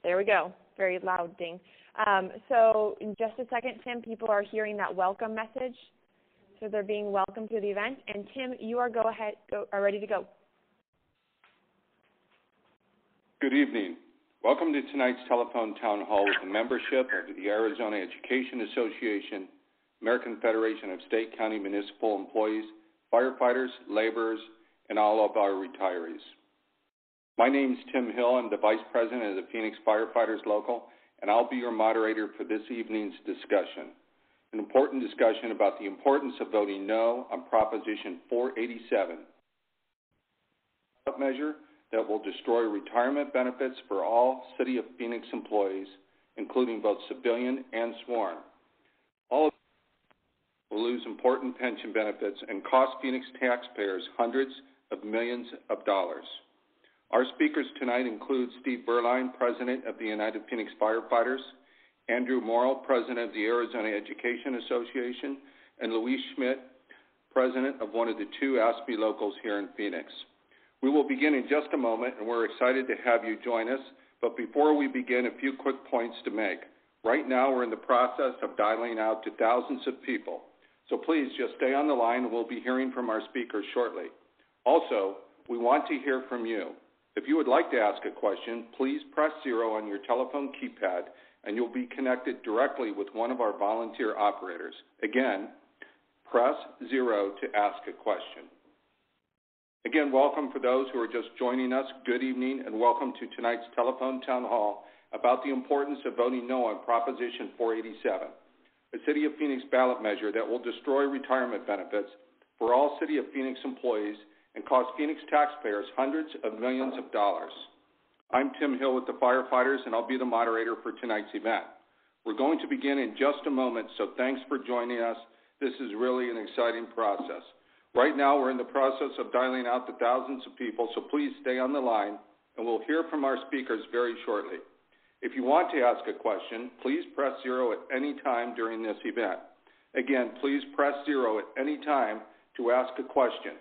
There we go. Very loud ding. So in just a second, Tim, people are hearing that welcome message. So they're being welcomed to the event. And Tim, you are ready to go. Good evening. Welcome to tonight's telephone town hall with the membership of the Arizona Education Association, American Federation of State, County, Municipal Employees, firefighters, laborers, and all of our retirees. My name is Tim Hill. I'm the Vice President of the Phoenix Firefighters Local, and I'll be your moderator for this evening's discussion. An important discussion about the importance of voting no on Proposition 487, a measure that will destroy retirement benefits for all City of Phoenix employees, including both civilian and sworn. All of them will lose important pension benefits and cost Phoenix taxpayers hundreds of millions of dollars. Our speakers tonight include Steve Berline, President of the United Phoenix Firefighters, Andrew Morrill, President of the Arizona Education Association, and Luis Schmidt, President of one of the two ASPE locals here in Phoenix. We will begin in just a moment, and we're excited to have you join us. But before we begin, a few quick points to make. Right now, we're in the process of dialing out to thousands of people. So please just stay on the line, and we'll be hearing from our speakers shortly. Also, we want to hear from you. If you would like to ask a question, please press 0 on your telephone keypad, and you'll be connected directly with one of our volunteer operators. Again, press 0 to ask a question. Again, welcome for those who are just joining us. Good evening, and welcome to tonight's telephone town hall about the importance of voting no on Proposition 487, a City of Phoenix ballot measure that will destroy retirement benefits for all City of Phoenix employees and cost Phoenix taxpayers hundreds of millions of dollars. I'm Tim Hill with the firefighters, and I'll be the moderator for tonight's event. We're going to begin in just a moment, so thanks for joining us. This is really an exciting process. Right now, we're in the process of dialing out to thousands of people, so please stay on the line, and we'll hear from our speakers very shortly. If you want to ask a question, please press 0 at any time during this event. Again, please press 0 at any time to ask a question.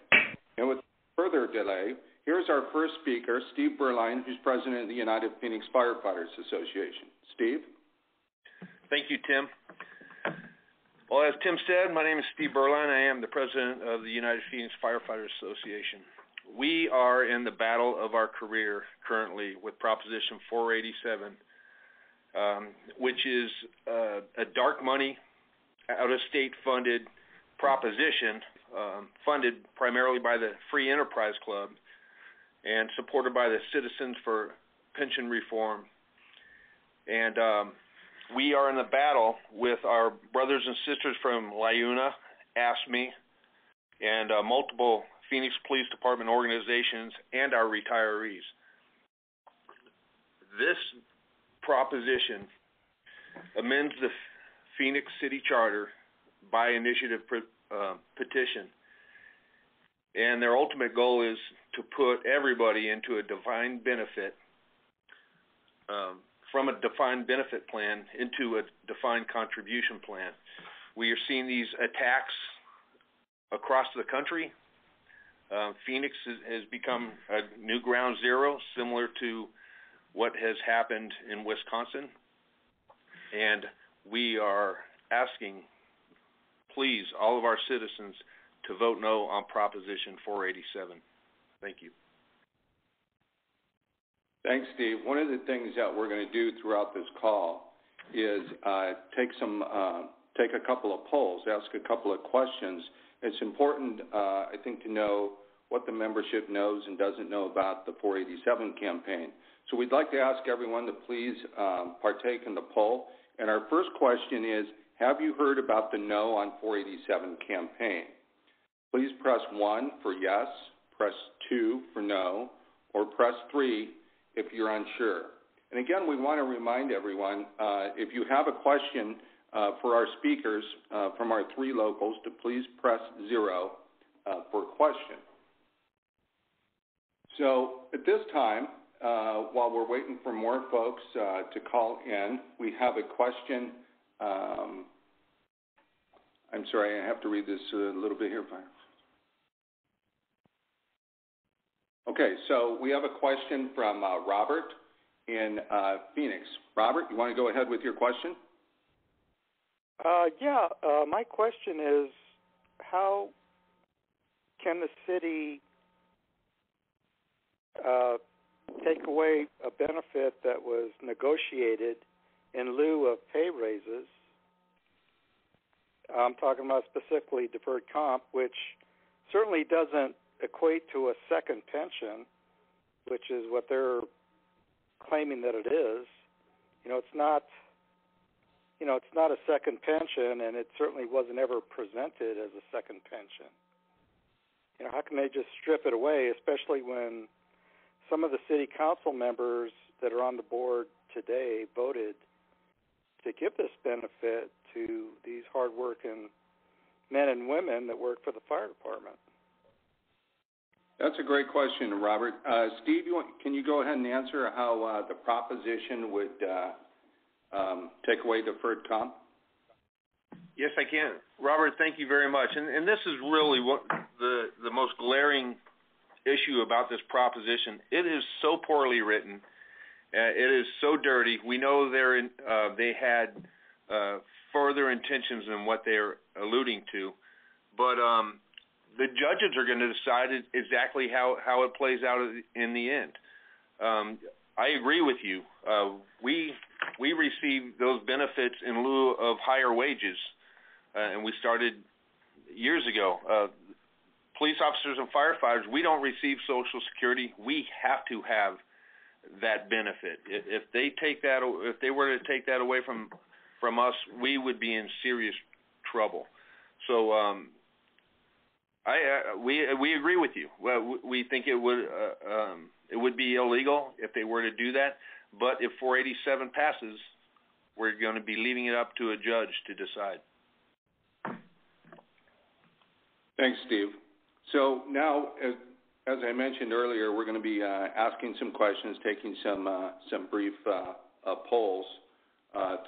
And with further delay, here's our first speaker, Steve Berline, who's President of the United Phoenix Firefighters Association. Steve? Thank you, Tim. Well, as Tim said, my name is Steve Berline. I am the President of the United Phoenix Firefighters Association. We are in the battle of our career currently with Proposition 487, which is a dark money, out-of-state funded proposition funded primarily by the Free Enterprise Club and supported by the Citizens for Pension Reform. And we are in a battle with our brothers and sisters from LIUNA, ASME, and multiple Phoenix Police Department organizations and our retirees. This proposition amends the Phoenix City Charter by initiative petition. And their ultimate goal is to put everybody into a defined benefit, from a defined benefit plan into a defined contribution plan. We are seeing these attacks across the country. Phoenix has become a new ground zero, similar to what has happened in Wisconsin. And we are asking, please, all of our citizens to vote no on Proposition 487. Thank you. Thanks, Steve. One of the things that we're going to do throughout this call is take a couple of polls, ask a couple of questions. It's important, I think, to know what the membership knows and doesn't know about the 487 campaign. So we'd like to ask everyone to please partake in the poll. And our first question is, have you heard about the No on 487 campaign? Please press 1 for yes, press 2 for no, or press 3 if you're unsure. And again, we want to remind everyone, if you have a question for our speakers from our three locals, to please press 0 for a question. So at this time, while we're waiting for more folks to call in, we have a question. I'm sorry, I have to read this a little bit here. Okay, so we have a question from Robert. in Phoenix. Robert, you want to go ahead with your question? My question is, how can the city take away a benefit that was negotiated in lieu of pay raises? I'm talking about specifically deferred comp, which certainly doesn't equate to a second pension, which is what they're claiming that it is. It's not a second pension, and it certainly wasn't ever presented as a second pension. How can they just strip it away, especially when some of the city council members that are on the board today voted to give this benefit to these hardworking men and women that work for the fire department? That's a great question, Robert. Steve, can you go ahead and answer how the proposition would take away deferred comp? Yes, I can. Robert, thank you very much. And this is really what the most glaring issue about this proposition. It is so poorly written. It is so dirty. We know they had further intentions than what they're alluding to. But the judges are going to decide exactly how it plays out in the end. I agree with you. We receive those benefits in lieu of higher wages, and we started years ago. Police officers and firefighters, we don't receive Social Security. We have to have that benefit. If they were to take that away from us, we would be in serious trouble. So we agree with you. Well, we think it would be illegal if they were to do that. But if 487 passes, we're going to be leaving it up to a judge to decide. Thanks, Steve. So now, as I mentioned earlier, we're going to be asking some questions, taking some brief polls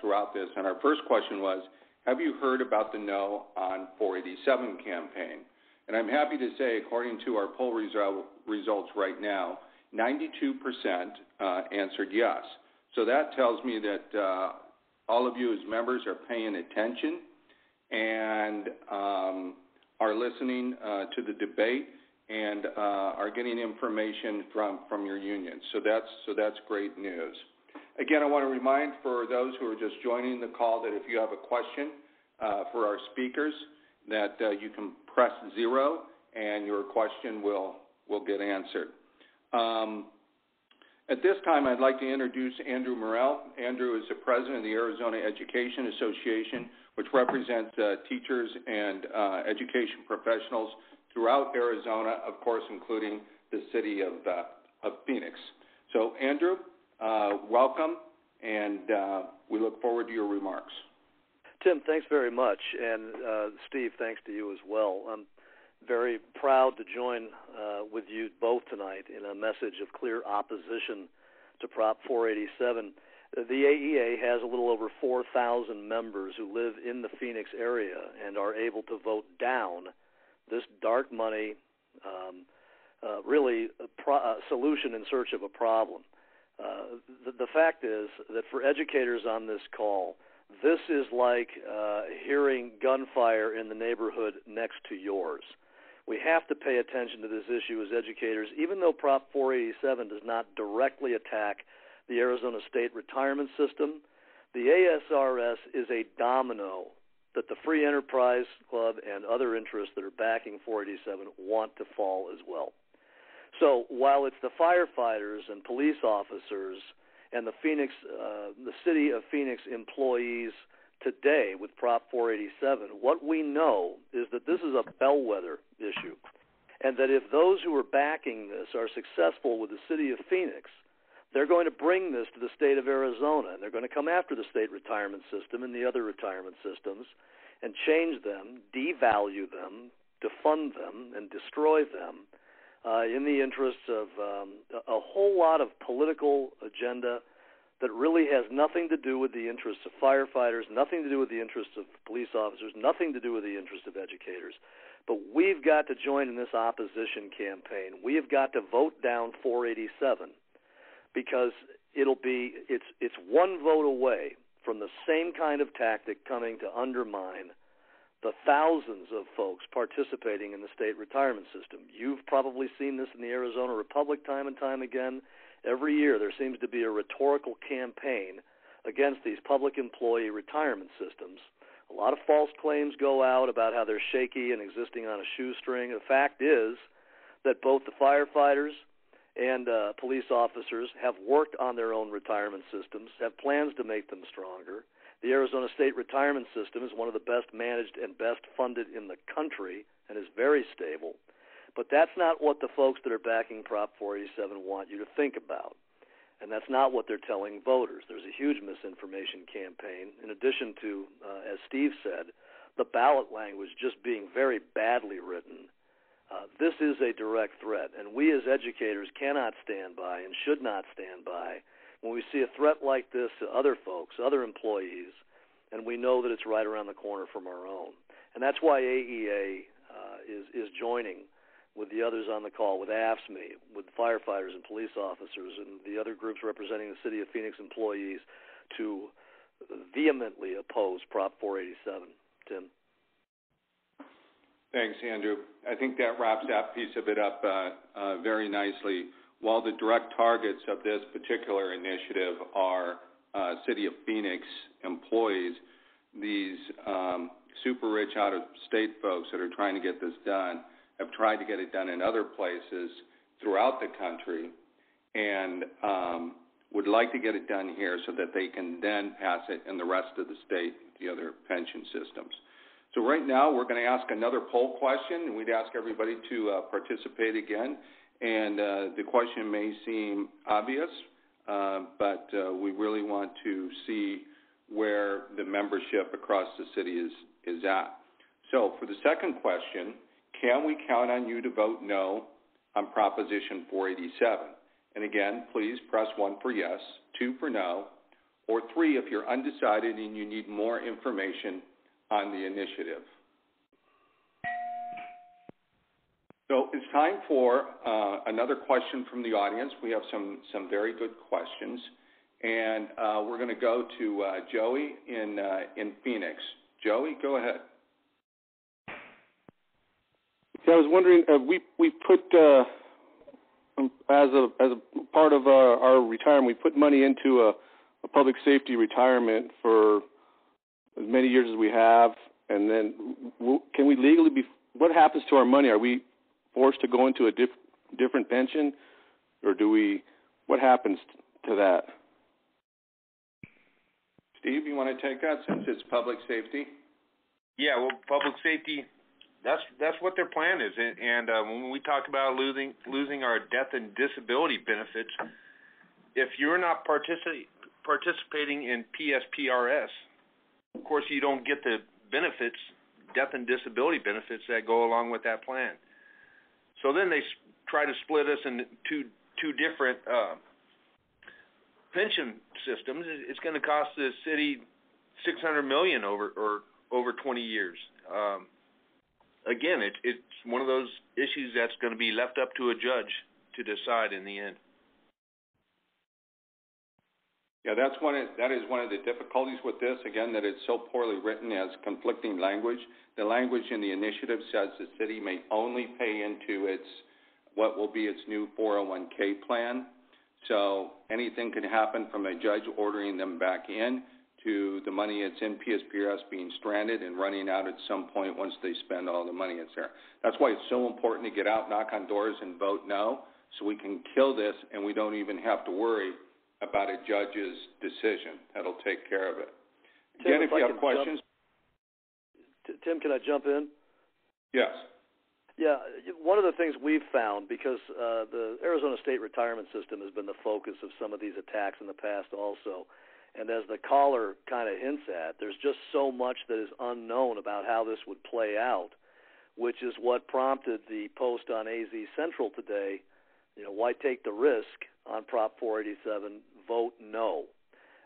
throughout this. And our first question was, have you heard about the No on 487 campaign? And I'm happy to say, according to our poll results right now, 92% answered yes. So that tells me that all of you as members are paying attention and are listening to the debate and are getting information from your union. So that's great news. Again, I want to remind for those who are just joining the call that if you have a question for our speakers, that you can press 0 and your question will get answered. At this time, I'd like to introduce Andrew Morrell. Andrew is the president of the Arizona Education Association, which represents teachers and education professionals throughout Arizona, of course, including the city of Phoenix. So, Andrew, welcome, and we look forward to your remarks. Tim, thanks very much, and Steve, thanks to you as well. I'm very proud to join with you both tonight in a message of clear opposition to Prop 487. The AEA has a little over 4,000 members who live in the Phoenix area and are able to vote down this dark money, really a solution in search of a problem. The fact is that for educators on this call, this is like hearing gunfire in the neighborhood next to yours. We have to pay attention to this issue as educators, even though Prop 487 does not directly attack the Arizona State Retirement System. The ASRS is a domino that the Free Enterprise Club and other interests that are backing 487 want to fall as well. So while it's the firefighters and police officers and the city of Phoenix employees today with Prop 487, what we know is that this is a bellwether issue, and that if those who are backing this are successful with the city of Phoenix, they're going to bring this to the state of Arizona, and they're going to come after the state retirement system and the other retirement systems and change them, devalue them, defund them, and destroy them in the interests of a whole lot of political agenda that really has nothing to do with the interests of firefighters, nothing to do with the interests of police officers, nothing to do with the interests of educators. But we've got to join in this opposition campaign. We have got to vote down 487 because it's one vote away from the same kind of tactic coming to undermine the thousands of folks participating in the state retirement system. You've probably seen this in the Arizona Republic time and time again. Every year there seems to be a rhetorical campaign against these public employee retirement systems. A lot of false claims go out about how they're shaky and existing on a shoestring. The fact is that both the firefighters and police officers have worked on their own retirement systems, have plans to make them stronger. The Arizona State Retirement System is one of the best managed and best funded in the country and is very stable. But that's not what the folks that are backing Prop 487 want you to think about. And that's not what they're telling voters. There's a huge misinformation campaign. In addition to, as Steve said, the ballot language just being very badly written. This is a direct threat, and we as educators cannot stand by and should not stand by when we see a threat like this to other folks, other employees, and we know that it's right around the corner from our own. And that's why AEA is joining with the others on the call, with AFSCME, with firefighters and police officers and the other groups representing the City of Phoenix employees to vehemently oppose Prop 487. Tim? Thanks, Andrew. I think that wraps that piece of it up very nicely. While the direct targets of this particular initiative are City of Phoenix employees, these super rich out-of-state folks that are trying to get this done have tried to get it done in other places throughout the country and would like to get it done here so that they can then pass it in the rest of the state, the other pension systems. So right now we're going to ask another poll question, and we'd ask everybody to participate again. And the question may seem obvious, but we really want to see where the membership across the city is at. So for the second question, can we count on you to vote no on Proposition 487? And again, please press 1 for yes, 2 for no, or 3 if you're undecided and you need more information on the initiative. So it's time for another question from the audience. We have some very good questions, and we're going to go to Joey in Phoenix. Joey, go ahead. Yeah, I was wondering, we put as a part of our retirement, we put money into a public safety retirement for as many years as we have, and then can we legally be? What happens to our money? Are we forced to go into a different pension, or do we? What happens to that? Steve, you want to take that since it's public safety? Yeah, well, public safety. That's what their plan is, and when we talk about losing our death and disability benefits, if you're not participating in PSPRS, of course you don't get the benefits, death and disability benefits that go along with that plan. So then they try to split us into two different pension systems. It's going to cost the city $600 million over 20 years. Again, it's one of those issues that's going to be left up to a judge to decide in the end. Yeah, that is one of the difficulties with this. Again, that it's so poorly written as conflicting language. The language in the initiative says the city may only pay into what will be its new 401k plan. So anything can happen from a judge ordering them back in to the money that's in PSPRS being stranded and running out at some point once they spend all the money that's there. That's why it's so important to get out, knock on doors, and vote no, so we can kill this and we don't even have to worry about a judge's decision. That'll take care of it. Again, if you have questions. Tim, can I jump in? Yes. Yeah, one of the things we've found, because the Arizona State Retirement System has been the focus of some of these attacks in the past also, and as the caller kind of hints at, there's just so much that is unknown about how this would play out, which is what prompted the post on AZ Central today, why take the risk on Prop 487, vote no.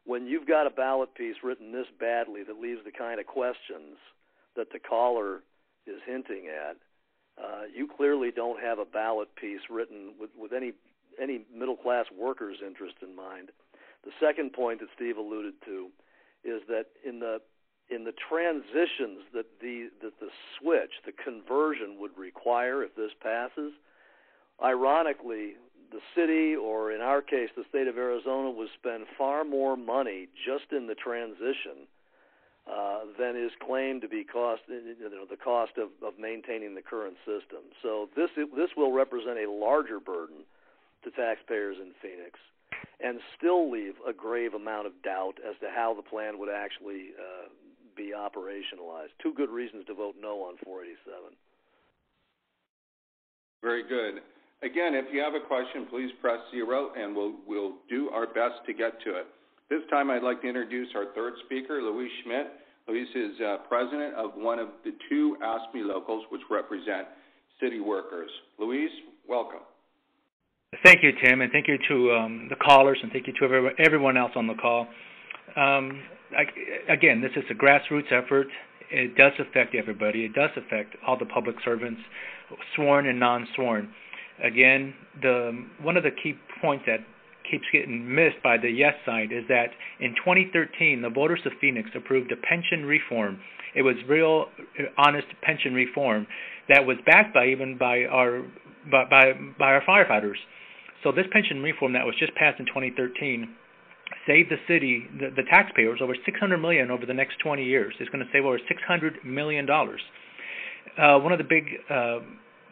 When you've got a ballot piece written this badly that leaves the kind of questions that the caller is hinting at, you clearly don't have a ballot piece written with any middle-class worker's interest in mind. The second point that Steve alluded to is that in the transitions that the switch, the conversion would require if this passes, ironically, the city, or in our case, the state of Arizona, would spend far more money just in the transition than is claimed to be the cost of maintaining the current system. So this will represent a larger burden to taxpayers in Phoenix, and still leave a grave amount of doubt as to how the plan would actually be operationalized. Two good reasons to vote no on 487. Very good. Again, if you have a question, please press 0, and we'll do our best to get to it. This time I'd like to introduce our third speaker, Luis Schmidt. Luis is president of one of the two ASME locals, which represent city workers. Luis, welcome. Thank you, Tim, and thank you to the callers, and thank you to everyone else on the call. Again, this is a grassroots effort. It does affect everybody. It does affect all the public servants, sworn and non-sworn. Again, one of the key points that keeps getting missed by the yes side is that in 2013, the voters of Phoenix approved a pension reform. It was real, honest pension reform that was backed by our firefighters. So this pension reform that was just passed in 2013 saved the city, the taxpayers, over $600 million over the next 20 years. It's going to save over $600 million. One of the big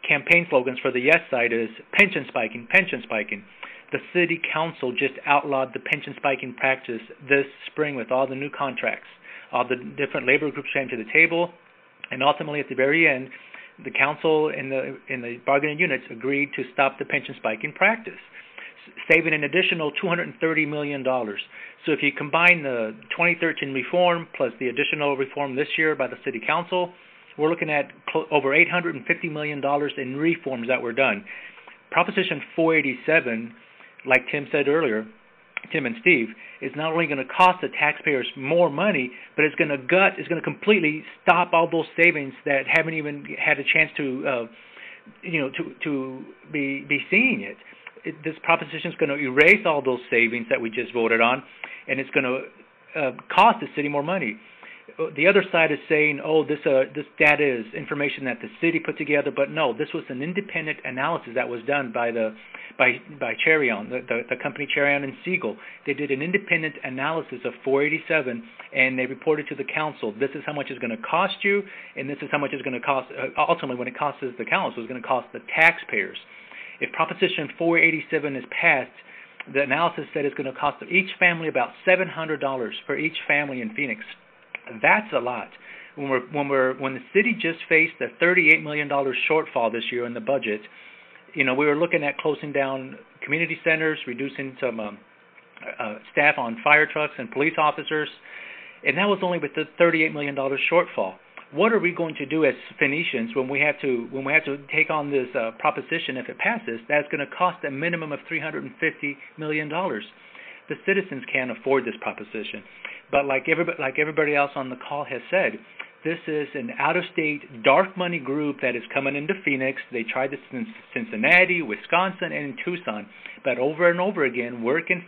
campaign slogans for the yes side is pension spiking, pension spiking. The city council just outlawed the pension spiking practice this spring with all the new contracts. All the different labor groups came to the table, and ultimately at the very end, the council and the bargaining units agreed to stop the pension spiking practice, saving an additional $230 million. So if you combine the 2013 reform plus the additional reform this year by the city council, we're looking at over $850 million in reforms that were done. Proposition 487, like Tim said earlier, Tim and Steve, is not only going to cost the taxpayers more money, but it's going to completely stop all those savings that haven't even had a chance to be seeing it. This proposition is going to erase all those savings that we just voted on, and it's going to cost the city more money. The other side is saying, this data is information that the city put together, but no, this was an independent analysis that was done by Cherion, the company Cherion and Siegel. They did an independent analysis of 487, and they reported to the council, this is how much it's going to cost you, and this is how much it's going to cost, ultimately when it costs the council, it's going to cost the taxpayers. If Proposition 487 is passed, the analysis said it's going to cost each family about $700 for each family in Phoenix. That's a lot. When the city just faced a $38 million shortfall this year in the budget, we were looking at closing down community centers, reducing some staff on fire trucks and police officers, and that was only with the $38 million shortfall. What are we going to do as Phoenicians when we have to take on this proposition if it passes? That's going to cost a minimum of $350 million. The citizens can't afford this proposition. But like everybody else on the call has said, this is an out-of-state dark money group that is coming into Phoenix. They tried this in Cincinnati, Wisconsin, and in Tucson. But over and over again, working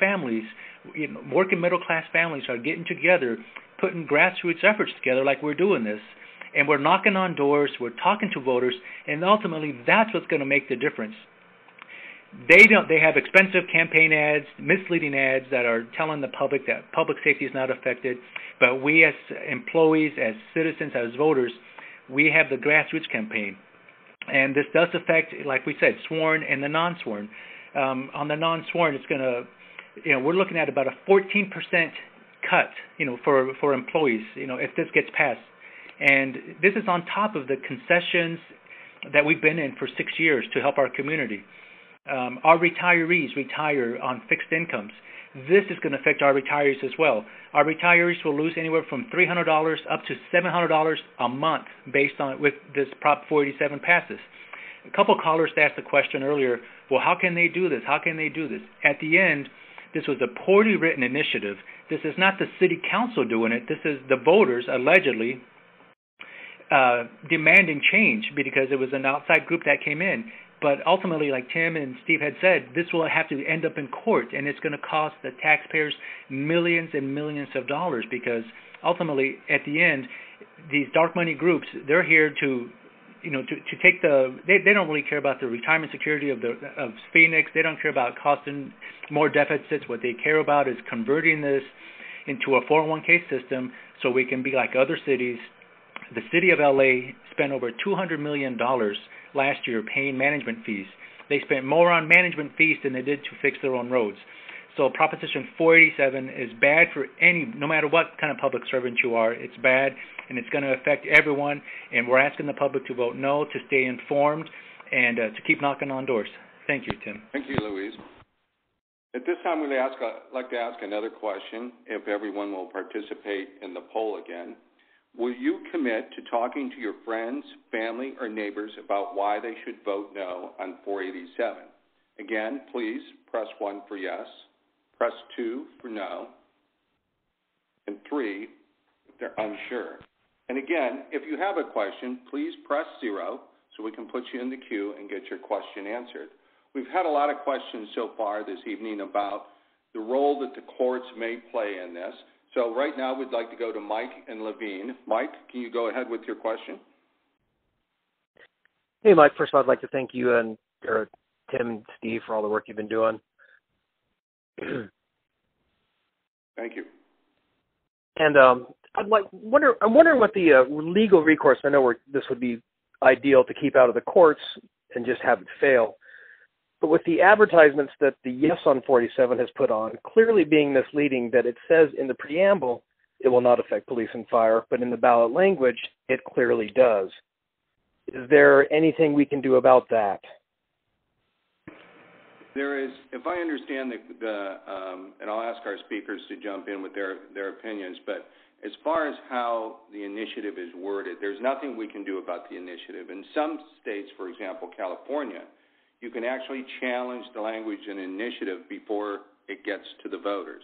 middle-class families are getting together, putting grassroots efforts together like we're doing this. And we're knocking on doors, we're talking to voters, and ultimately that's what's going to make the difference. They have expensive campaign ads, misleading ads that are telling the public that public safety is not affected. But we as employees, as citizens, as voters, we have the grassroots campaign. And this does affect, like we said, sworn and the non-sworn. On the non-sworn, it's going to, we're looking at about a 14% cut, for employees, if this gets passed. And this is on top of the concessions that we've been in for 6 years to help our community. Our retirees retire on fixed incomes. This is going to affect our retirees as well. Our retirees will lose anywhere from $300 up to $700 a month based on with this Prop 487 passes. A couple of callers asked the question earlier, well, how can they do this? How can they do this? At the end, this was a poorly written initiative. This is not the city council doing it. This is the voters allegedly demanding change because it was an outside group that came in. But ultimately, like Tim and Steve had said, this will have to end up in court, and it's going to cost the taxpayers millions and millions of dollars, because ultimately, at the end, these dark money groups, they're here to take they don't really care about the retirement security of Phoenix. They don't care about costing more deficits. What they care about is converting this into a 401k system so we can be like other cities. The city of LA spent over $200 million last year paying management fees. They spent more on management fees than they did to fix their own roads. So Proposition 487 is bad for no matter what kind of public servant you are. It's bad, and it's going to affect everyone. And we're asking the public to vote no, to stay informed, and to keep knocking on doors. Thank you, Tim. Thank you, Luis. At this time, I'd like to ask another question, if everyone will participate in the poll again. Will you commit to talking to your friends, family, or neighbors about why they should vote no on 487? Again, please press 1 for yes, press 2 for no, and 3 if they're unsure. And again, if you have a question, please press 0 so we can put you in the queue and get your question answered. We've had a lot of questions so far this evening about the role that the courts may play in this. So right now we'd like to go to Mike and Levine. Mike, can you go ahead with your question? Hey, Mike. First of all, I'd like to thank you and Tim and Steve for all the work you've been doing. Thank you. And I'm wondering what the legal recourse. I know this would be ideal to keep out of the courts and just have it fail. But with the advertisements that the Yes on 47 has put on, clearly being misleading, that it says in the preamble it will not affect police and fire, but in the ballot language it clearly does. Is there anything we can do about that? There is, if I understand and I'll ask our speakers to jump in with their opinions, but as far as how the initiative is worded, there's nothing we can do about the initiative. In some states, for example, California, you can actually challenge the language in an initiative before it gets to the voters.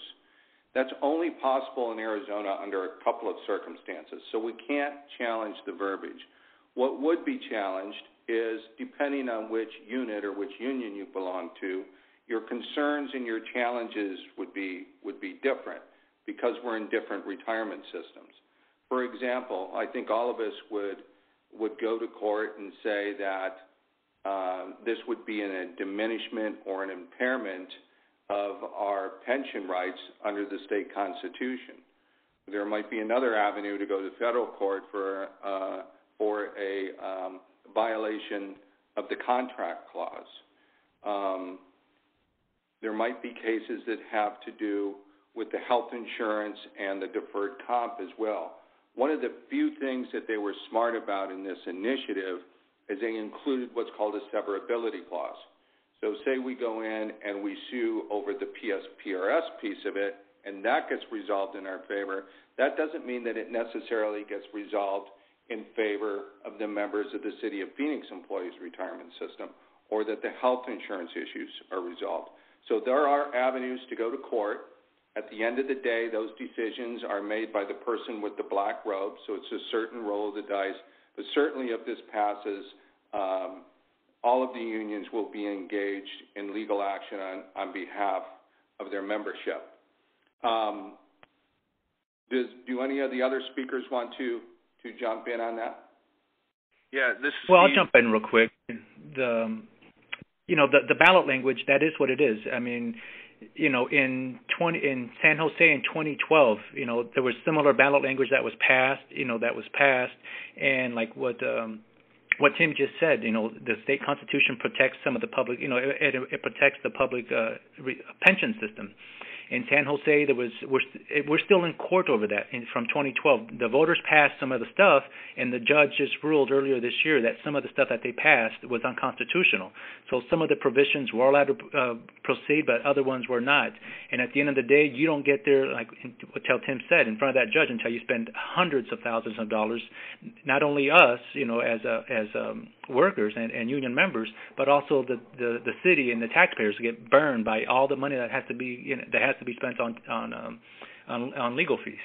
That's only possible in Arizona under a couple of circumstances, so we can't challenge the verbiage. What would be challenged is, depending on which unit or which union you belong to, your concerns and your challenges would be different because we're in different retirement systems. For example, I think all of us would go to court and say that this would be a diminishment or an impairment of our pension rights under the state constitution. There might be another avenue to go to federal court for a violation of the contract clause. There might be cases that have to do with the health insurance and the deferred comp as well. One of the few things that they were smart about in this initiative is they included what's called a severability clause. So say we go in and we sue over the PSPRS piece of it, and that gets resolved in our favor. That doesn't mean that it necessarily gets resolved in favor of the members of the City of Phoenix Employees Retirement System, or that the health insurance issues are resolved. So there are avenues to go to court. At the end of the day, those decisions are made by the person with the black robe, so it's a certain roll of the dice. But certainly if this passes, all of the unions will be engaged in legal action on behalf of their membership. Do any of the other speakers want to jump in on that? Yeah, this is Well, I'll jump in real quick. The ballot language, that is what it is. I mean, in San Jose in 2012, there was similar ballot language that was passed, and like what Tim just said, the state constitution protects some of the public, it protects the public pension system. In San Jose, we're still in court over that from 2012. The voters passed some of the stuff, and the judge just ruled earlier this year that some of the stuff that they passed was unconstitutional. So some of the provisions were allowed to proceed, but other ones were not. And at the end of the day, you don't get there, like what Tim said, in front of that judge until you spend hundreds of thousands of dollars. Not only us, as workers and union members, but also the city and the taxpayers get burned by all the money that has to be spent on legal fees.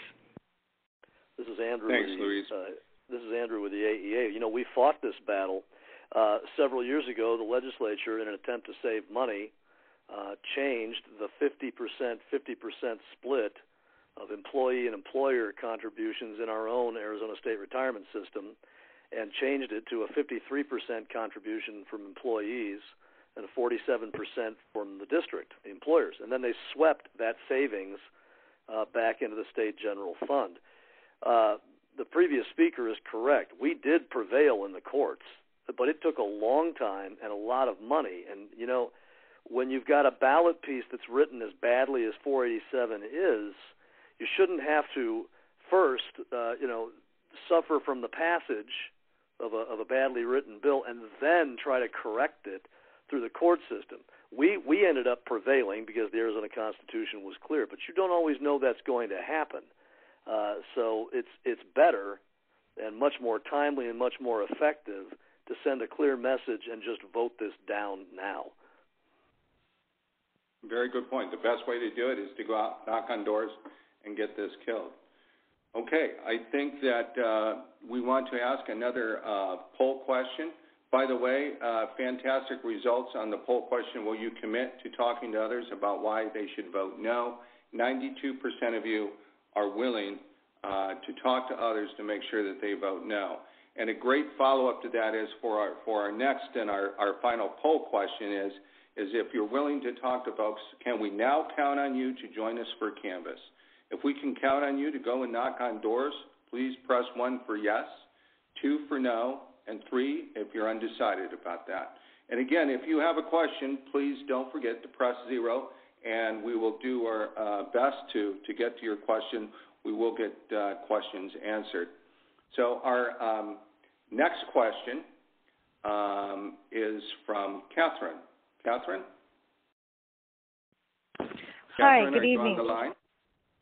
This is Andrew. Thanks, Luis. This is Andrew with the AEA. We fought this battle Several years ago, the legislature, in an attempt to save money, changed the 50% split of employee and employer contributions in our own Arizona State Retirement System, and changed it to a 53% contribution from employees and a 47% from the district, the employers. And then they swept that savings back into the state general fund. The previous speaker is correct. We did prevail in the courts, but it took a long time and a lot of money. And, you know, when you've got a ballot piece that's written as badly as 487 is, you shouldn't have to first, suffer from the passage of a badly written bill and then try to correct it through the court system. We ended up prevailing because the Arizona Constitution was clear, but you don't always know that's going to happen. So it's better and much more timely and much more effective to send a clear message and just vote this down now. Very good point. The best way to do it is to go out, knock on doors, and get this killed. Okay, I think that we want to ask another poll question. By the way, fantastic results on the poll question. Will you commit to talking to others about why they should vote no? 92% of you are willing to talk to others to make sure that they vote no. And a great follow-up to that is for our next and our final poll question is if you're willing to talk to folks, can we now count on you to join us for Canvass? If we can count on you to go and knock on doors, please press 1 for yes, 2 for no, and 3 if you're undecided about that. And again, if you have a question, please don't forget to press 0, and we will do our best to get to your question. We will get questions answered. So our next question is from Catherine. Catherine? Hi, Catherine, good are you evening. on the line?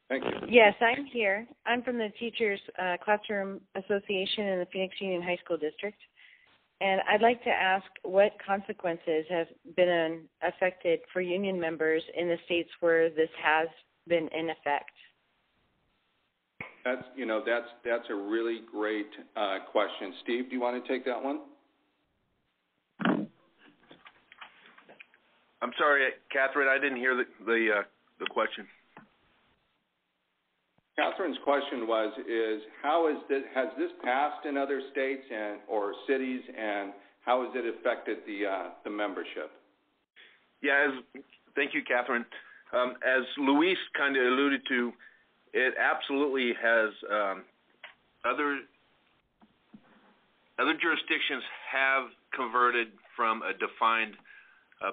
Thank you. Yes, I'm here. I'm from the Teachers Classroom Association in the Phoenix Union High School District. And I'd like to ask what consequences have been affected for union members in the states where this has been in effect. That's a really great question. Steve, do you want to take that one? I'm sorry, Catherine, I didn't hear the question. Catherine's question is has this passed in other states or cities, and how has it affected the membership? Yeah, thank you, Catherine. As Luis kind of alluded to, it absolutely has. Other jurisdictions have converted from a defined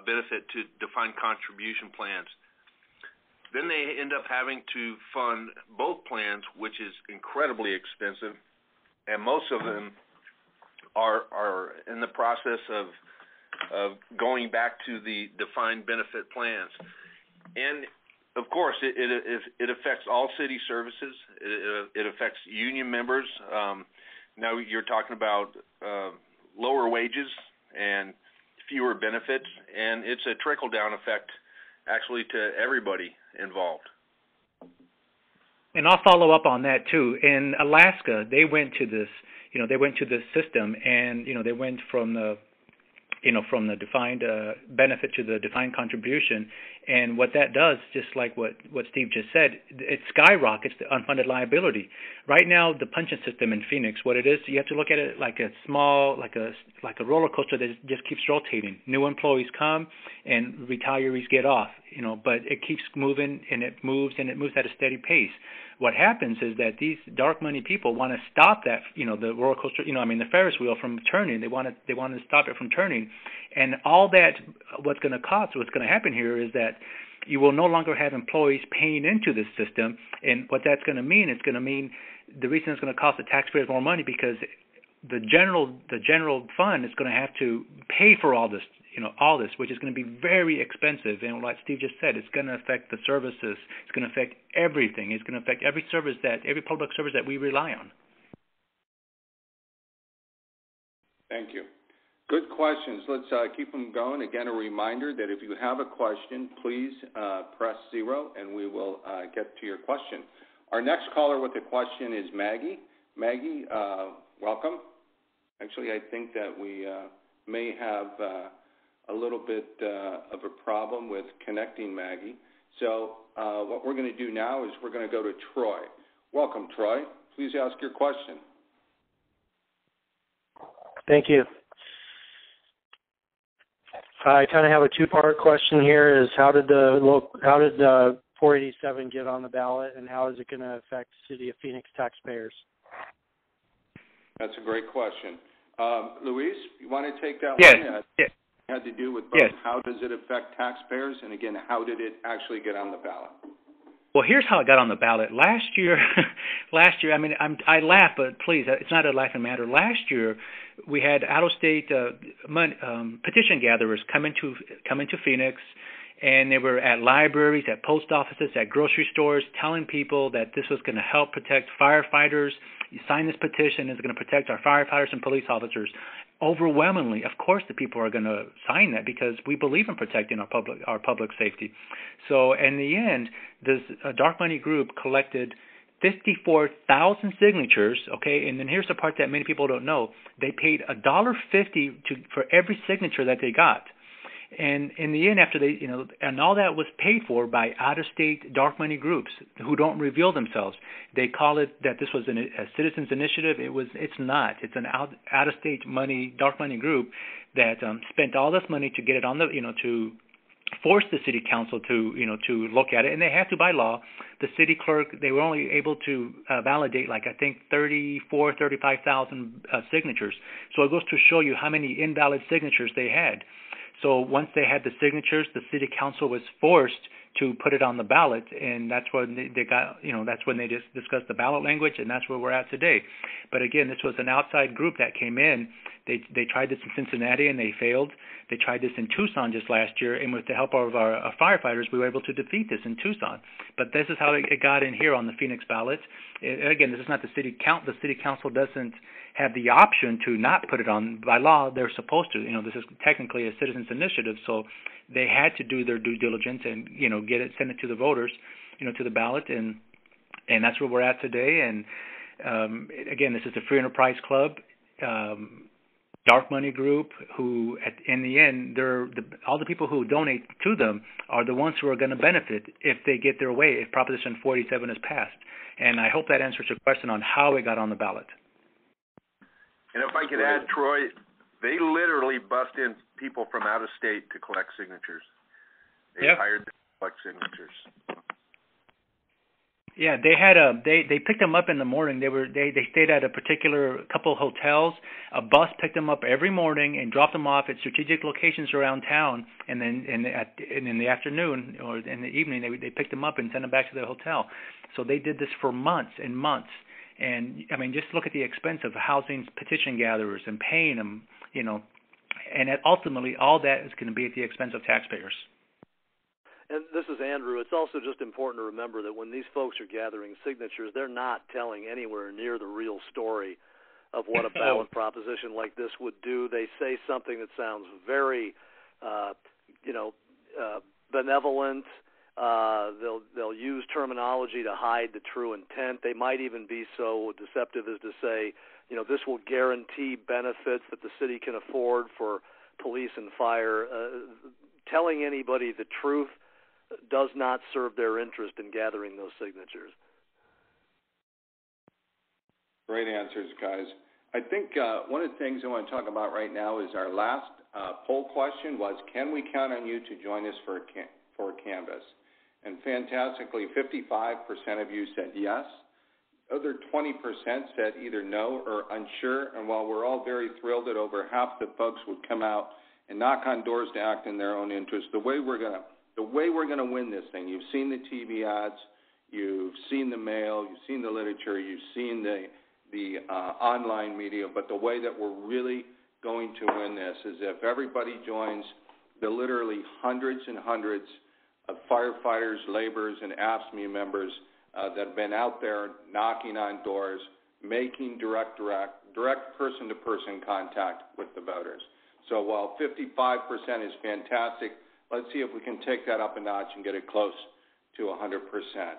benefit to defined contribution plans. Then they end up having to fund both plans, which is incredibly expensive, and most of them are in the process of going back to the defined benefit plans. And of course, it affects all city services. It affects union members. Now you're talking about lower wages and fewer benefits, and it's a trickle-down effect actually to everybody involved. And I'll follow up on that too. In Alaska, they went to this system, and they went from the defined benefit to the defined contribution. And what that does, just like what Steve just said, it skyrockets the unfunded liability. Right now, the pension system in Phoenix, what it is, you have to look at it like a small, like a roller coaster that just keeps rotating. New employees come and retirees get off, but it keeps moving, and it moves at a steady pace. What happens is that these dark money people want to stop that, the roller coaster, the Ferris wheel from turning. They want to stop it from turning, and all that. What's going to happen here is that you will no longer have employees paying into this system, and what that's going to mean, it's going to mean the reason it's going to cost the taxpayers more money because the general fund is going to have to pay for all this. All this, which is going to be very expensive. And like Steve just said, it's going to affect the services. It's going to affect everything. It's going to affect every public service that we rely on. Thank you. Good questions. Let's keep them going. Again, a reminder that if you have a question, please press 0, and we will get to your question. Our next caller with a question is Maggie. Maggie, welcome. Actually, I think that we may have a little bit of a problem with connecting Maggie. So what we're going to do now is we're going to go to Troy. Welcome, Troy. Please ask your question. Thank you. I kind of have a two-part question here: is how did 487 get on the ballot, and how is it going to affect City of Phoenix taxpayers? That's a great question. Luis, you want to take that yes. one? Yes. It had to do with both yes. How does it affect taxpayers, and again, how did it actually get on the ballot? Well, here's how it got on the ballot. Last year, I mean, I laugh, but please, it's not a laughing matter. Last year, we had out-of-state petition gatherers come into Phoenix, and they were at libraries, at post offices, at grocery stores, telling people that this was going to help protect firefighters. You sign this petition, it's going to protect our firefighters and police officers. Overwhelmingly, of course, the people are going to sign that because we believe in protecting our public safety. So, in the end, this dark money group collected 54,000 signatures. Okay, and then here's the part that many people don't know: they paid $1.50 for every signature that they got. And in the end, after they, and all that was paid for by out-of-state dark money groups who don't reveal themselves. They call it that this was a citizens initiative. It's not. It's an out-of-state dark money group that spent all this money to get it on the, to force the city council to look at it, and they have to by law. The city clerk, they were only able to validate I think 35,000 signatures. So it goes to show you how many invalid signatures they had. So once they had the signatures, the city council was forced to put it on the ballot, and that's when they got, that's when they just discussed the ballot language, and that's where we're at today. But again, this was an outside group that came in. They tried this in Cincinnati, and they failed. They tried this in Tucson just last year, and with the help of our firefighters, we were able to defeat this in Tucson. But this is how it got in here on the Phoenix ballot. Again, this is not the city council. The city council doesn't have the option to not put it on. By law, they're supposed to. This is technically a citizens initiative, so they had to do their due diligence and send it to the voters, to the ballot, and that's where we're at today. And again, this is the Free Enterprise Club, dark money group, who in the end, all the people who donate to them are the ones who are going to benefit if they get their way, if Proposition 487 is passed. And I hope that answers your question on how it got on the ballot. And if I could add, Troy, they literally bust in people from out of state to collect signatures. They hired them to collect signatures. Yeah, they had they picked them up in the morning. They stayed at a particular couple hotels. A bus picked them up every morning and dropped them off at strategic locations around town. And then in the afternoon or in the evening, they picked them up and sent them back to the hotel. So they did this for months and months. And I mean, just look at the expense of housing petition gatherers and paying them, and ultimately all that is going to be at the expense of taxpayers. And this is Andrew. It's also just important to remember that when these folks are gathering signatures, they're not telling anywhere near the real story of what a ballot proposition like this would do. They say something that sounds very, benevolent. They'll use terminology to hide the true intent. They might even be so deceptive as to say, this will guarantee benefits that the city can afford for police and fire. Telling anybody the truth does not serve their interest in gathering those signatures. Great answers, guys. I think one of the things I want to talk about right now is our last poll question was, can we count on you to join us for Canvass? And fantastically, 55% of you said yes. Other 20% said either no or unsure. And while we're all very thrilled that over half the folks would come out and knock on doors to act in their own interest, the way we're gonna win this thing, you've seen the TV ads, you've seen the mail, you've seen the literature, you've seen the online media, but the way that we're really going to win this is if everybody joins the literally hundreds and hundreds of firefighters, laborers, and AFSCME members that have been out there knocking on doors, making direct person-to-person contact with the voters. So while 55% is fantastic, let's see if we can take that up a notch and get it close to 100%.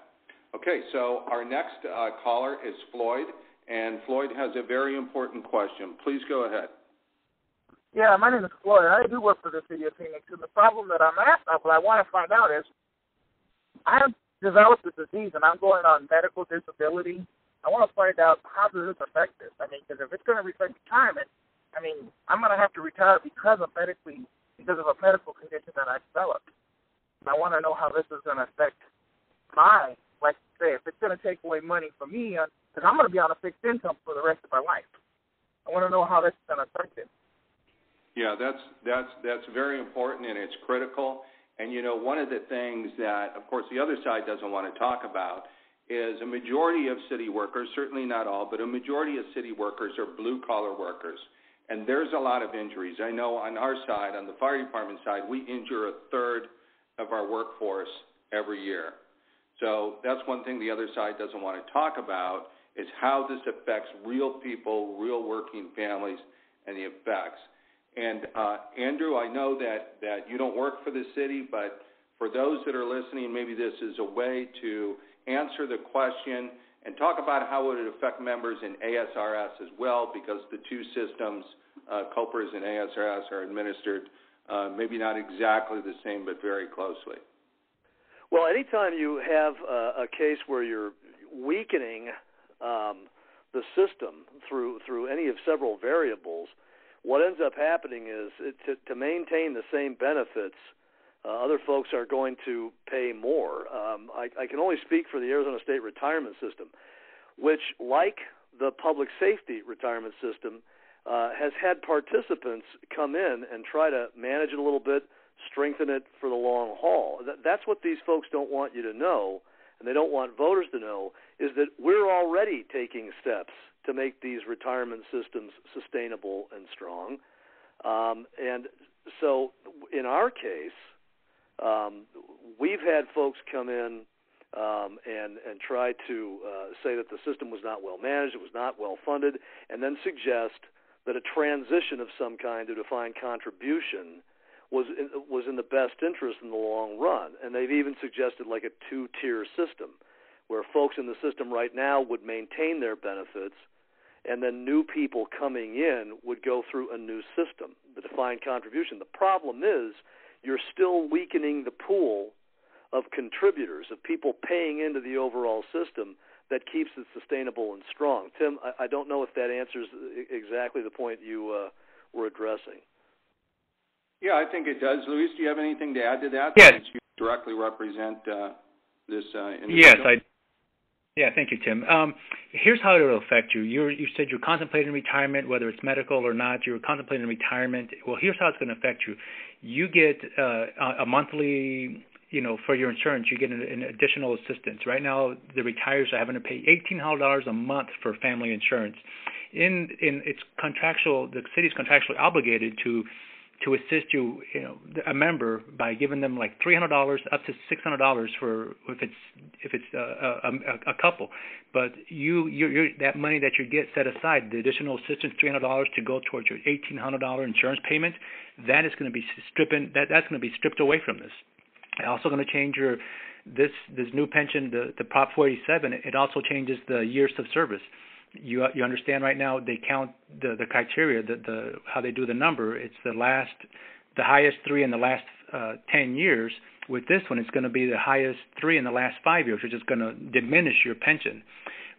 Okay, so our next caller is Floyd, and Floyd has a very important question. Please go ahead. Yeah, my name is Floyd. I do work for the city of Phoenix, and the problem that I'm at, what I want to find out is, I have developed a disease, and I'm going on medical disability. I want to find out how does this affect this. I mean, because if it's going to affect retirement, I mean, I'm going to have to retire because of a medical condition that I developed. And I want to know how this is going to affect my, like say, if it's going to take away money from me, because I'm going to be on a fixed income for the rest of my life. I want to know how this is going to affect it. Yeah, that's very important, and it's critical. And, you know, one of the things that, of course, the other side doesn't want to talk about is a majority of city workers, certainly not all, but a majority of city workers are blue-collar workers. And there's a lot of injuries. I know on our side, on the fire department side, we injure a third of our workforce every year. So that's one thing the other side doesn't want to talk about is how this affects real people, real working families, and the effects. And, Andrew, I know that you don't work for the city, but for those that are listening, maybe this is a way to answer the question and talk about how it would affect members in ASRS as well, because the two systems, COPERS and ASRS, are administered maybe not exactly the same, but very closely. Well, anytime you have a case where you're weakening the system through any of several variables, what ends up happening is to maintain the same benefits, other folks are going to pay more. I can only speak for the Arizona State Retirement System, which, like the public safety retirement system, has had participants come in and try to manage it a little bit, strengthen it for the long haul. That's what these folks don't want you to know, and they don't want voters to know, is that we're already taking steps to make these retirement systems sustainable and strong. And so in our case, we've had folks come in and try to say that the system was not well managed, it was not well funded, and then suggest that a transition of some kind to defined contribution was in the best interest in the long run. And they've even suggested like a two-tier system where folks in the system right now would maintain their benefits, and then new people coming in would go through a new system, the defined contribution. The problem is you're still weakening the pool of contributors, of people paying into the overall system that keeps it sustainable and strong. Tim, I don't know if that answers exactly the point you were addressing. Yeah, I think it does. Luis, do you have anything to add to that? Yes. Since you directly represent this individual? Yes, Yeah, thank you, Tim. Here's how it will affect you. You said you're contemplating retirement, whether it's medical or not. You're contemplating retirement. Well, here's how it's going to affect you. You get a monthly, for your insurance, you get an additional assistance. Right now, the retirees are having to pay $1,800 a month for family insurance. It's contractual. The city's contractually obligated to assist you, a member, by giving them like $300 up to $600 for if it's a couple. But you that money that you get set aside, the additional assistance, $300 to go towards your $1,800 insurance payment, that is going to be that's going to be stripped away from this. It's also going to change this new pension, the Prop 487. It also changes the years of service. You understand right now they count the criteria, how they do the number. It's the highest 3 in the last 10 years. With this one, it's going to be the highest 3 in the last 5 years, which is going to diminish your pension.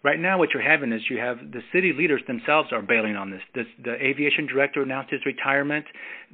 Right now, what you're having is you have the city leaders themselves are bailing on this. The aviation director announced his retirement.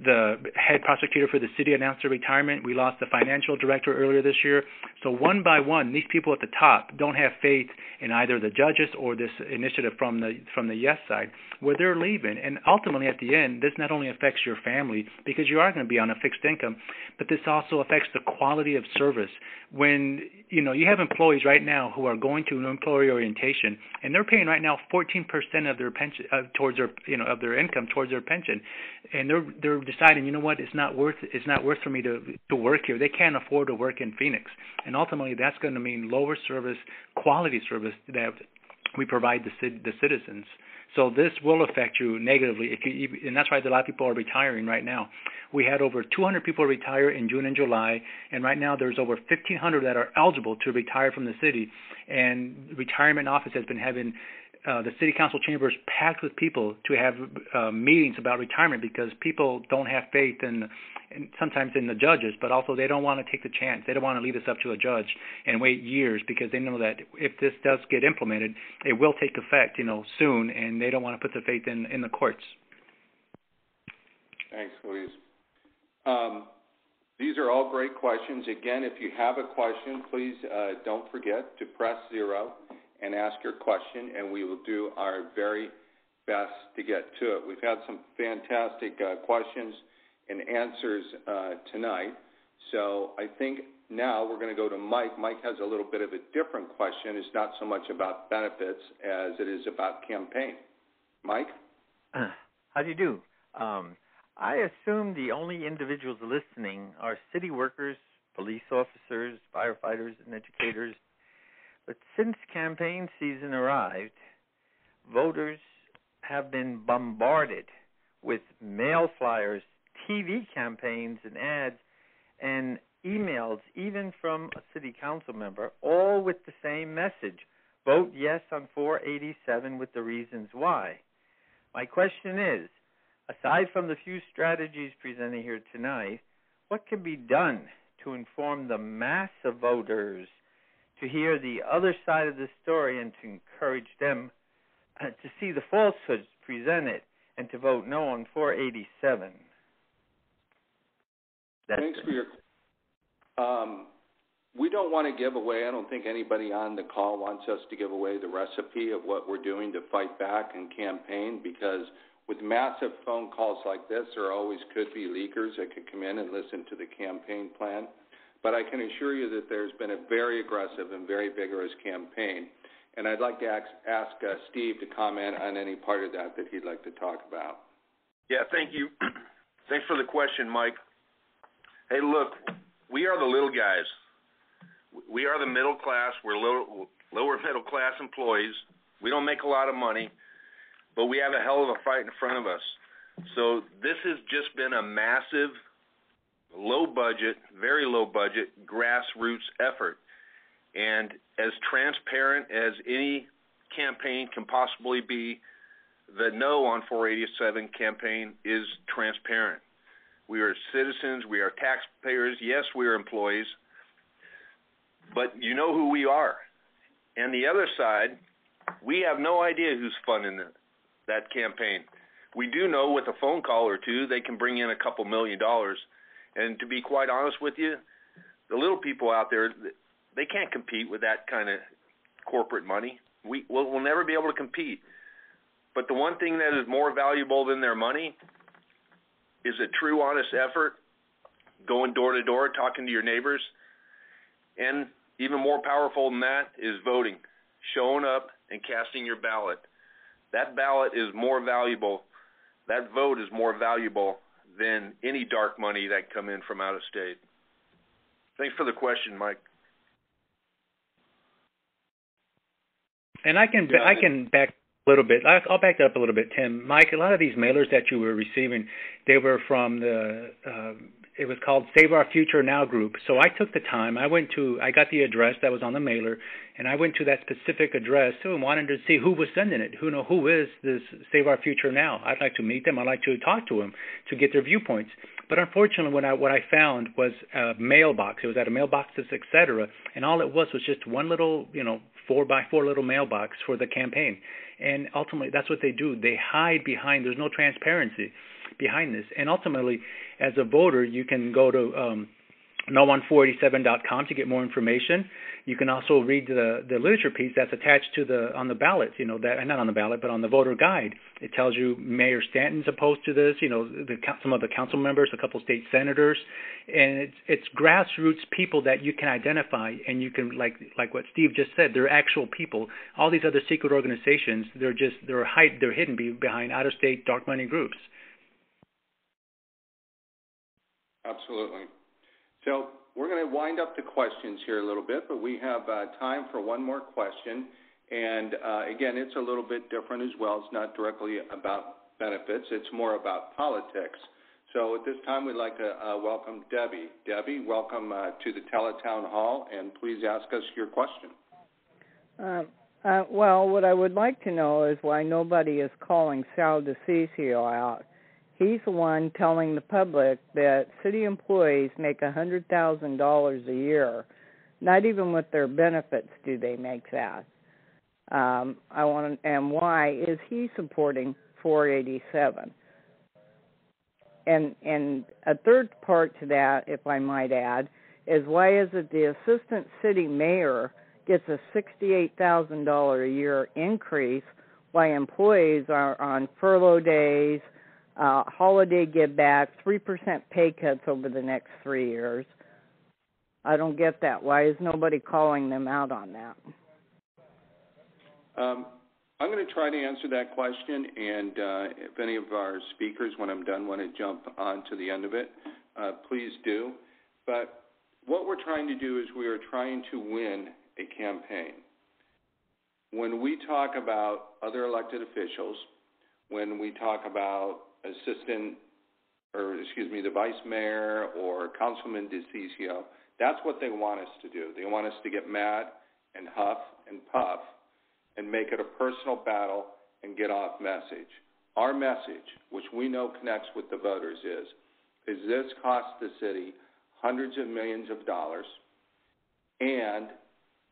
The head prosecutor for the city announced their retirement. We lost the financial director earlier this year. So one by one, these people at the top don't have faith in either the judges or this initiative from the yes side, where they're leaving. And ultimately, at the end, this not only affects your family because you are going to be on a fixed income, but this also affects the quality of service. When you have employees right now who are going to an employee orientation, and they're paying right now 14% of their pension towards their of their income towards their pension, and they're deciding, it's not worth for me to work here. They can't afford to work in Phoenix, and ultimately that's going to mean lower service, quality service that we provide the citizens. So this will affect you negatively, and that's why a lot of people are retiring right now. We had over 200 people retire in June and July, and right now there's over 1,500 that are eligible to retire from the city. And retirement office has been having the city council chamber is packed with people to have meetings about retirement because people don't have faith in sometimes in the judges, but also they don't want to take the chance. They don't want to leave this up to a judge and wait years because they know that if this does get implemented, it will take effect, soon, and they don't want to put their faith in the courts. Thanks, Luis. These are all great questions. Again, if you have a question, please don't forget to press 0 and ask your question, and we will do our very best to get to it. We've had some fantastic questions and answers tonight. So I think now we're going to go to Mike. Mike has a little bit of a different question. It's not so much about benefits as it is about campaign. Mike? How do you do? I assume the only individuals listening are city workers, police officers, firefighters, and educators. But since campaign season arrived, voters have been bombarded with mail flyers, TV campaigns and ads, and emails, even from a city council member, all with the same message: vote yes on 487 with the reasons why. My question is, aside from the few strategies presented here tonight, what can be done to inform the mass of voters to hear the other side of the story and to encourage them to see the falsehoods presented and to vote no on 487? Thanks for your. We don't want to give away. I don't think anybody on the call wants us to give away the recipe of what we're doing to fight back and campaign, because with massive phone calls like this, there always could be leakers that could come in and listen to the campaign plan. But I can assure you that there's been a very aggressive and very vigorous campaign. And I'd like to ask Steve to comment on any part of that he'd like to talk about. Yeah, thank you. Thanks for the question, Mike. Hey, look, we are the little guys. We are the middle class. We're lower middle class employees. We don't make a lot of money, but we have a hell of a fight in front of us. So this has just been a massive, low budget, very low budget, grassroots effort. And as transparent as any campaign can possibly be, the No on 487 campaign is transparent. We are citizens. We are taxpayers. Yes, we are employees. But you know who we are. And the other side, we have no idea who's funding that campaign. We do know with a phone call or two, they can bring in a couple $1 million. And to be quite honest with you, the little people out there, they can't compete with that kind of corporate money. We'll never be able to compete. But the one thing that is more valuable than their money is a true, honest effort, going door to door, talking to your neighbors. And even more powerful than that is voting, showing up and casting your ballot. That ballot is more valuable. That vote is more valuable than any dark money that come in from out of state. Thanks for the question, Mike. And I can back a little bit. I'll back that up a little bit, Tim. Mike, a lot of these mailers that you were receiving, they were from the it was called Save Our Future Now group. So I took the time. I got the address that was on the mailer, and I went to that specific address and wanted to see who was sending it. Who is this Save Our Future Now? I'd like to meet them. I'd like to talk to them to get their viewpoints. But unfortunately, what I found was a mailbox. It was at a mailboxes, etc. And all it was just one little, 4x4 little mailbox for the campaign. And ultimately, that's what they do. They hide behind. There's no transparency behind this. And ultimately, as a voter, you can go to no1487.com to get more information. You can also read the literature piece that's attached to on the ballot, not on the ballot, but on the voter guide. It tells you Mayor Stanton's opposed to this, some of the council members, a couple state senators, and it's grassroots people that you can identify, and you can, like what Steve just said, they're actual people. All these other secret organizations, they're hidden behind out-of-state dark money groups. Absolutely. So we're going to wind up the questions here a little bit, but we have time for one more question. And again, it's a little bit different as well. It's not directly about benefits. It's more about politics. So at this time, we'd like to welcome Debbie. Debbie, welcome to the Teletown Hall, and please ask us your question. Well, what I would like to know is why nobody is calling Sal DiCiccio out. He's the one telling the public that city employees make $100,000 a year. Not even with their benefits do they make that. And why is he supporting 487? And a third part to that, if I might add, is why is it the assistant city mayor gets a $68,000 a year increase while employees are on furlough days, holiday give back, 3% pay cuts over the next 3 years? I don't get that. Why is nobody calling them out on that? I'm going to try to answer that question, and if any of our speakers, when I'm done, want to jump on to the end of it, please do. But what we're trying to do is we are trying to win a campaign. When we talk about other elected officials, when we talk about the vice mayor or Councilman DiCiccio, that's what they want us to do. They want us to get mad and huff and puff and make it a personal battle and get off message. Our message, which we know connects with the voters, is this costs the city hundreds of millions of dollars, and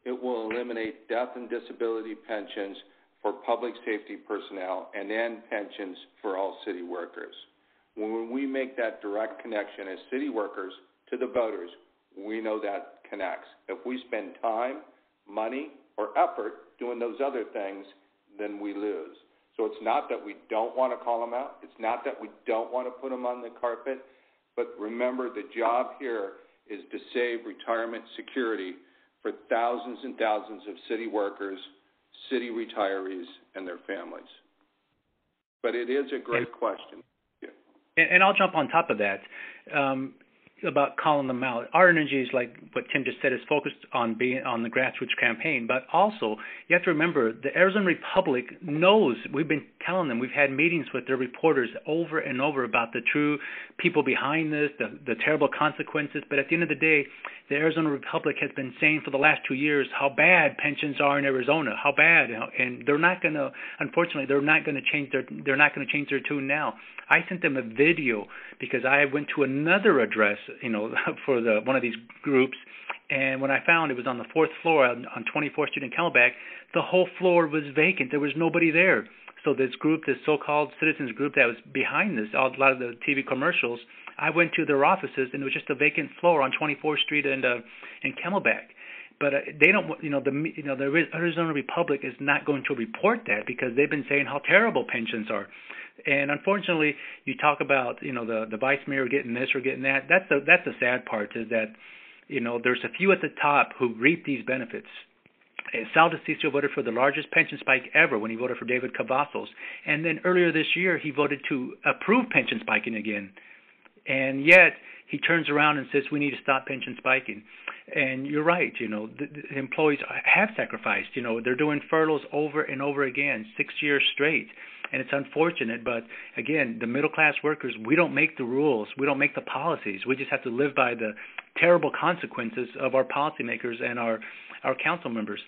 it will eliminate death and disability pensions for public safety personnel and end pensions for all city workers. When we make that direct connection as city workers to the voters, we know that connects. If we spend time, money, or effort doing those other things, then we lose. So it's not that we don't want to call them out. It's not that we don't want to put them on the carpet. But remember, the job here is to save retirement security for thousands and thousands of city workers, city retirees, and their families. But it is a great question. Yeah. And I'll jump on top of that. About calling them out. Our energy is, like what Tim just said, is focused on being on the grassroots campaign. But also, you have to remember, the Arizona Republic knows. We've been telling them. We've had meetings with their reporters over and over about the true people behind this, the terrible consequences. But at the end of the day, the Arizona Republic has been saying for the last 2 years how bad pensions are in Arizona, how bad, and they're not going to. Unfortunately, they're not going to change their. They're not going to change their tune now. I sent them a video because I went to another address, for one of these groups, and when I found it was on the 4th floor on 24th Street in Camelback, the whole floor was vacant. There was nobody there. So this group, this so-called citizens group that was behind this, a lot of the TV commercials, I went to their offices, and it was just a vacant floor on 24th Street and in Camelback. But they don't, the Arizona Republic is not going to report that because they've been saying how terrible pensions are. And unfortunately, you talk about, the vice mayor getting this or getting that. That's the sad part, is that, there's a few at the top who reap these benefits. Sal DiCiccio voted for the largest pension spike ever when he voted for David Cavazos. And then earlier this year, he voted to approve pension spiking again. And yet, he turns around and says we need to stop pension spiking. And you're right, the employees have sacrificed. They're doing furloughs over and over again, 6 years straight. And it's unfortunate, but again, the middle-class workers, we don't make the rules. We don't make the policies. We just have to live by the terrible consequences of our policymakers and our council members.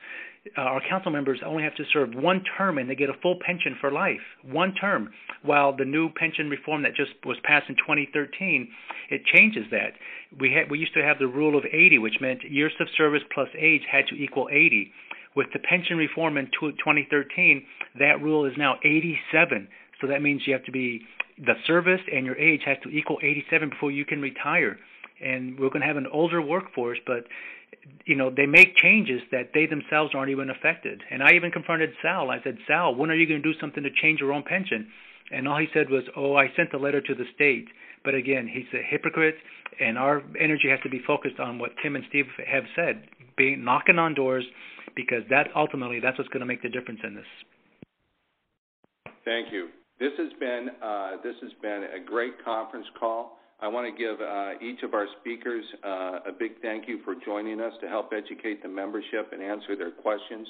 Our council members only have to serve one term, and they get a full pension for life, one term, while the new pension reform that just was passed in 2013, it changes that. We used to have the rule of 80, which meant years of service plus age had to equal 80. With the pension reform in 2013, that rule is now 87. So that means you have to be, the service and your age has to equal 87 before you can retire. And we're going to have an older workforce, but, they make changes that they themselves aren't even affected. And I even confronted Sal. I said, Sal, when are you going to do something to change your own pension? And all he said was, I sent a letter to the state. But again, he's a hypocrite, and our energy has to be focused on what Tim and Steve have said, knocking on doors, because that's what's going to make the difference in this. Thank you. This has been a great conference call. I want to give each of our speakers a big thank you for joining us to help educate the membership and answer their questions.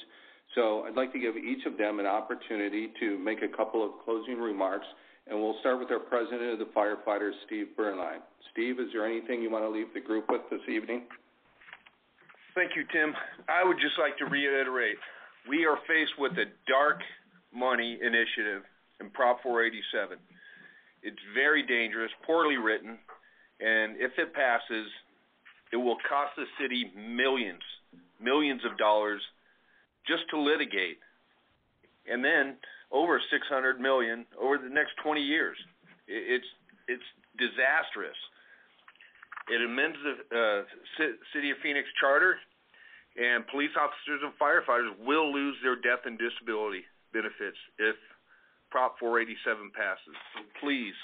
So I'd like to give each of them an opportunity to make a couple of closing remarks, and we'll start with our president of the firefighters, Steve Bernlein. Steve, is there anything you want to leave the group with this evening? Thank you, Tim. I would just like to reiterate, We are faced with a dark money initiative in Prop 487. It's very dangerous, poorly written, and if it passes, it will cost the city millions of dollars just to litigate, and then over $600 million over the next 20 years. It's disastrous. It amends the City of Phoenix charter, and police officers and firefighters will lose their death and disability benefits if Prop 487 passes. So please,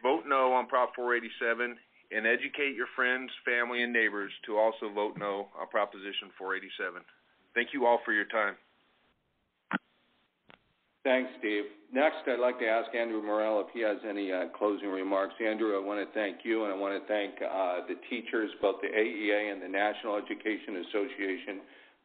vote no on Prop 487 and educate your friends, family, and neighbors to also vote no on Proposition 487. Thank you all for your time. Thanks, Steve. Next, I'd like to ask Andrew Morell if he has any closing remarks. Andrew, I want to thank you, and I want to thank the teachers, both the AEA and the National Education Association,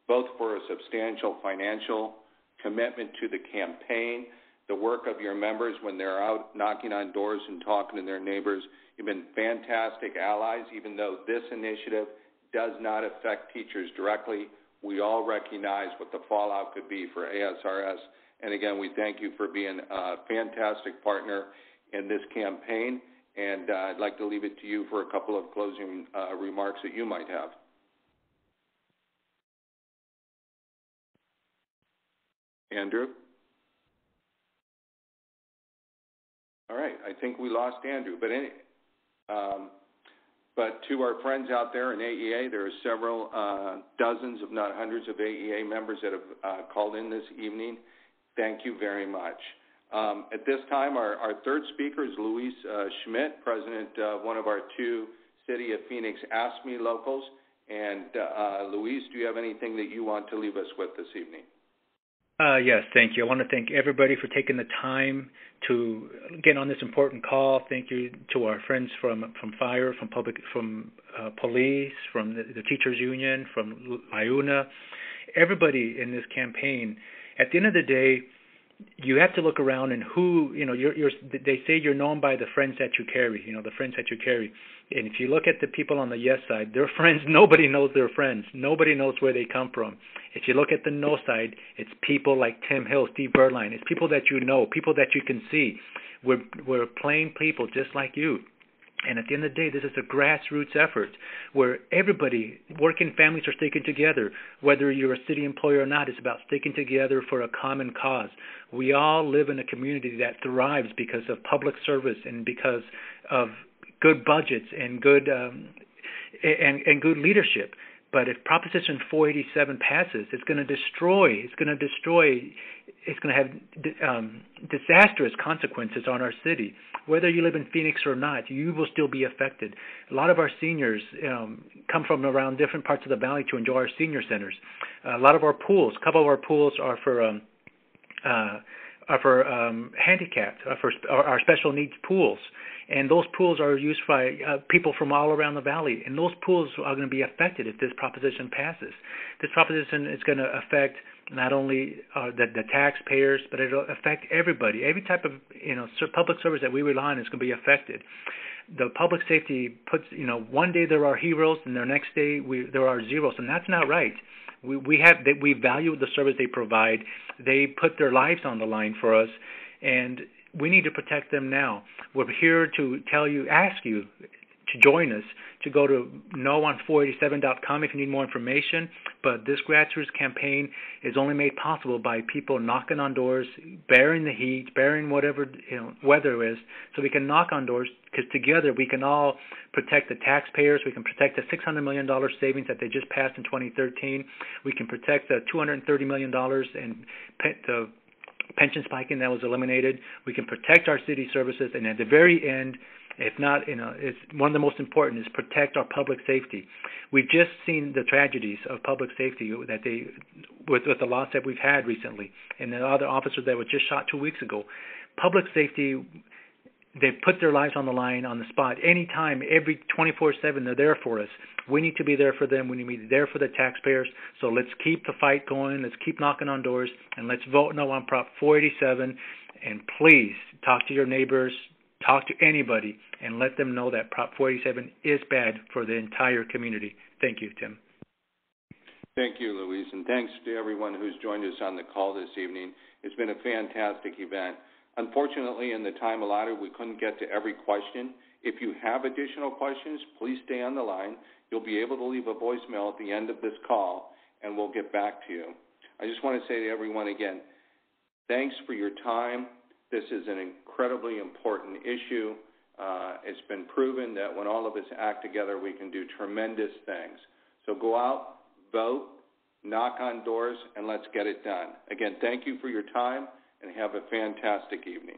both for a substantial financial commitment to the campaign, the work of your members when they're out knocking on doors and talking to their neighbors. You've been fantastic allies, even though this initiative does not affect teachers directly. We all recognize what the fallout could be for ASRS. And again, we thank you for being a fantastic partner in this campaign. And I'd like to leave it to you for a couple of closing remarks that you might have. Andrew? All right, I think we lost Andrew. But to our friends out there in AEA, there are several dozens, if not hundreds, of AEA members that have called in this evening. Thank you very much. At this time, our third speaker is Luis Schmidt, president of one of our two City of Phoenix Ask Me locals. And Luis, do you have anything that you want to leave us with this evening? Yes, thank you. I want to thank everybody for taking the time to get on this important call. Thank you to our friends from fire, from police, from the teachers union, from IUNA, everybody in this campaign. At the end of the day, you have to look around and who, they say you're known by the friends that you carry, the friends that you carry. And if you look at the people on the yes side, their friends, nobody knows their friends. Nobody knows where they come from. If you look at the no side, it's people like Tim Hill, Steve Berline. It's people that you know, people that you can see. We're plain people just like you. And at the end of the day, this is a grassroots effort where everybody, working families are sticking together. Whether you're a city employee or not, it's about sticking together for a common cause. We all live in a community that thrives because of public service and because of good budgets and good and good leadership. But if Proposition 487 passes, it's going to have disastrous consequences on our city. Whether you live in Phoenix or not, you will still be affected. A lot of our seniors come from around different parts of the valley to enjoy our senior centers. A lot of our pools, a couple of our pools are for handicapped, for our special needs pools. And those pools are used by people from all around the valley. And those pools are going to be affected if this proposition passes. This proposition is going to affect not only the taxpayers, but it will affect everybody. Every type of public service that we rely on is going to be affected. The public safety puts, one day there are heroes, and the next day there are zeros, and that's not right. We value the service they provide. They put their lives on the line for us, and we need to protect them now. We're here to ask you to join us, to go to noon487.com if you need more information. But this grassroots campaign is only made possible by people knocking on doors, bearing the heat, bearing whatever weather is, so we can knock on doors, because together we can all protect the taxpayers. We can protect the $600 million savings that they just passed in 2013. We can protect the $230 million in the pension spiking that was eliminated. We can protect our city services, and at the very end, if not, it's one of the most important is protect our public safety. We've just seen the tragedies of public safety that with the loss that we've had recently, and the other officers that were just shot 2 weeks ago. Public safety, they put their lives on the line on the spot. Anytime, every 24/7, they're there for us. We need to be there for them. We need to be there for the taxpayers. So let's keep the fight going. Let's keep knocking on doors, and let's vote no on Prop 487. And please talk to your neighbors, talk to anybody, and let them know that Prop 487 is bad for the entire community. Thank you, Tim. Thank you, Louise, and thanks to everyone who's joined us on the call this evening. It's been a fantastic event. Unfortunately, in the time allotted, we couldn't get to every question. If you have additional questions, please stay on the line. You'll be able to leave a voicemail at the end of this call, and we'll get back to you. I just want to say to everyone again, thanks for your time. This is an incredibly important issue. It's been proven that when all of us act together, we can do tremendous things. So go out, vote, knock on doors, and let's get it done. Again, thank you for your time, and have a fantastic evening.